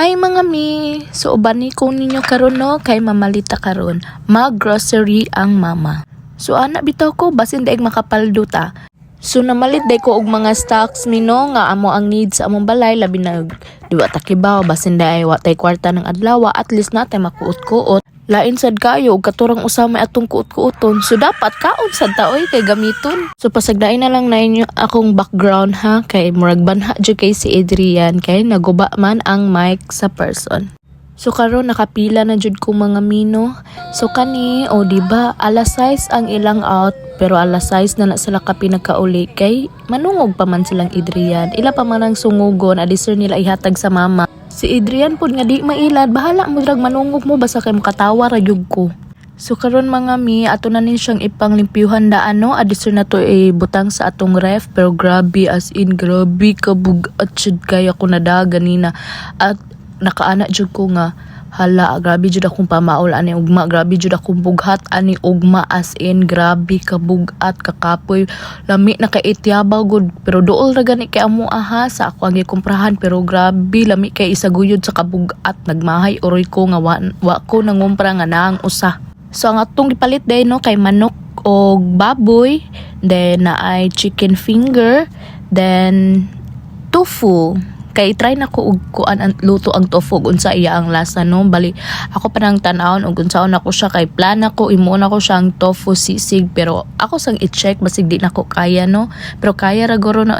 Hi mga mi! So ubani ko ninyo karon no kay mamalita karon. Mag-grocery ang mama. So anak bitaw ko basin daig makapaldo ta. So namalit day ko og mga stocks mino nga amo ang needs sa among balay labi na duwa ta kibaw basin day wa tay kwarta ng adlaw at least natay makuot-kuot. Lain sad kayo og katurang usama atong kuot-kuoton. So dapat kaon sad ta oy kay gamiton. So pasagdain na lang na inyo akong background ha kay murag banha jud kay si Adrian kay naguba man ang mic sa person. So karon nakapila na jud ko mga mino. So kani o diba alas 6 ang ilang out pero alas 6 na sila ka pinakauli kay manungog pa man silang Adrian. Ila pa man ang sungugon adisir nila ihatag sa mama. Si Adrian pod nga di mailad bahala mo drag manungog mo basta kay makatawa ra jud ko. So karon mga mi ato na nin siyang ipanglimpyuhan daan no adisir na to butang sa atong ref pero grabe as in grabe kabug at jud kaya ko nada ganina at nakaana jud ko nga hala grabe jud akong pamaol ani ugma grabe jud akong bughat ani ugma as in grabe kabugat kakapoy lami na kay ityabaw gud pero duol ra gani kay amo aha sa ako ang gikomprahan pero grabe lami kay isaguyod sa kabugat nagmahay oroy ko nga wa ko nangumpra nga naang usa. So ang atong gipalit day no kay manok og baboy then naay chicken finger then tofu. Kay try na ko og kuan ang luto ang tofu unsa iya ang lasa no bali ako pa nang tan-awon og unsaon ako siya kay plana ko imo na ko siyang tofu sisig pero ako sang i-check basig di na ko kaya no pero kaya ra guro na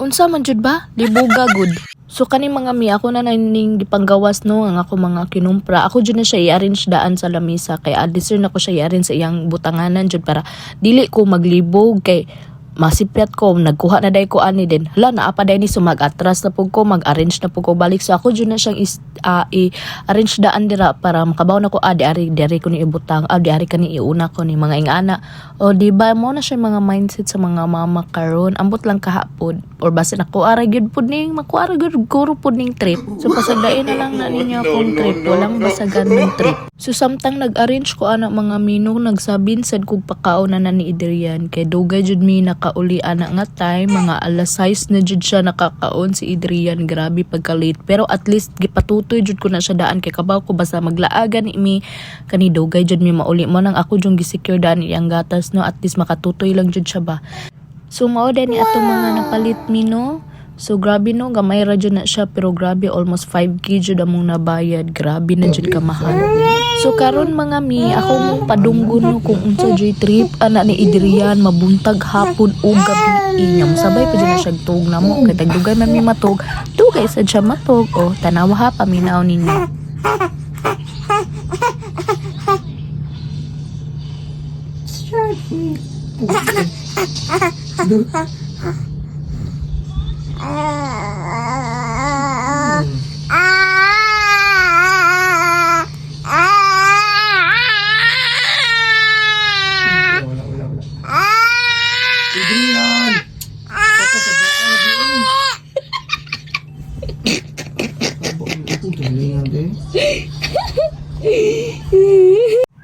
unsa man jud ba libuga good. So kani mga mi ako na ning gipanggawas no ang ako mga kinumpra ako jud na siya i-arrange daan sa lamisa kay adisir na ko siya i-arrange sa iyang butanganan jud para dili ko maglibog kay masipyat ko nagkuha na day ko ani din hala naa pa day ni so mag-atras na pug ko mag-arrange na pug ko balik so ako jud na siyang i-arrange daan dira para makabaw na ko di ari ko ni ibutang di ari kani iuna ko ni mga ingana o di ba mo na siya mga mindset sa mga mama karon ambot lang kahapon or basin ako ara gyud pud ning makuara gyud guro pud ning trip so pasagdain na lang na ninyo akong trip walang basagan ng trip. So samtang nag-arrange ko ana mga mino nagsabin sad kog pakaon na ni Adrian kay dugay jud mi nakauli ana nga time mga alas 6 na jud siya nakakaon si Adrian grabe pagka-late pero at least gipatutoy jud ko na siya daan kay kabaw ko basta maglaagan mi kani dugay jud mi mauli mo nang ako jung gi-secure daan iyang gatas no at least makatutoy lang jud siya ba. So mao din ni atong mga napalit mi no. So grabe no gamay ra jud na siya pero grabe almost 5k jud among nabayad grabe na jud ka mahal. So karon mga mi ako mong padunggon no kung unsa joy trip ana ni Adrian mabuntag hapon o gabi inyam sabay pa jud na siya tug namo kay tagdugay man mi matog dugay sad siya matog o tanawa ha paminaw ninyo. Adrian!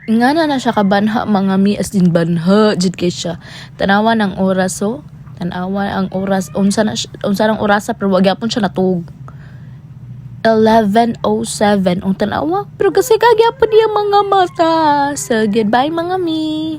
Ingana na siya kabanha mga mi as in banha jud kay siya. Tanawa ng oras so. Tanawa ang oras unsa nang orasa pero wag gyapon siya natug. 11:07 ang tanawa pero kasi kagyapon diya mga mata. So goodbye mga mi.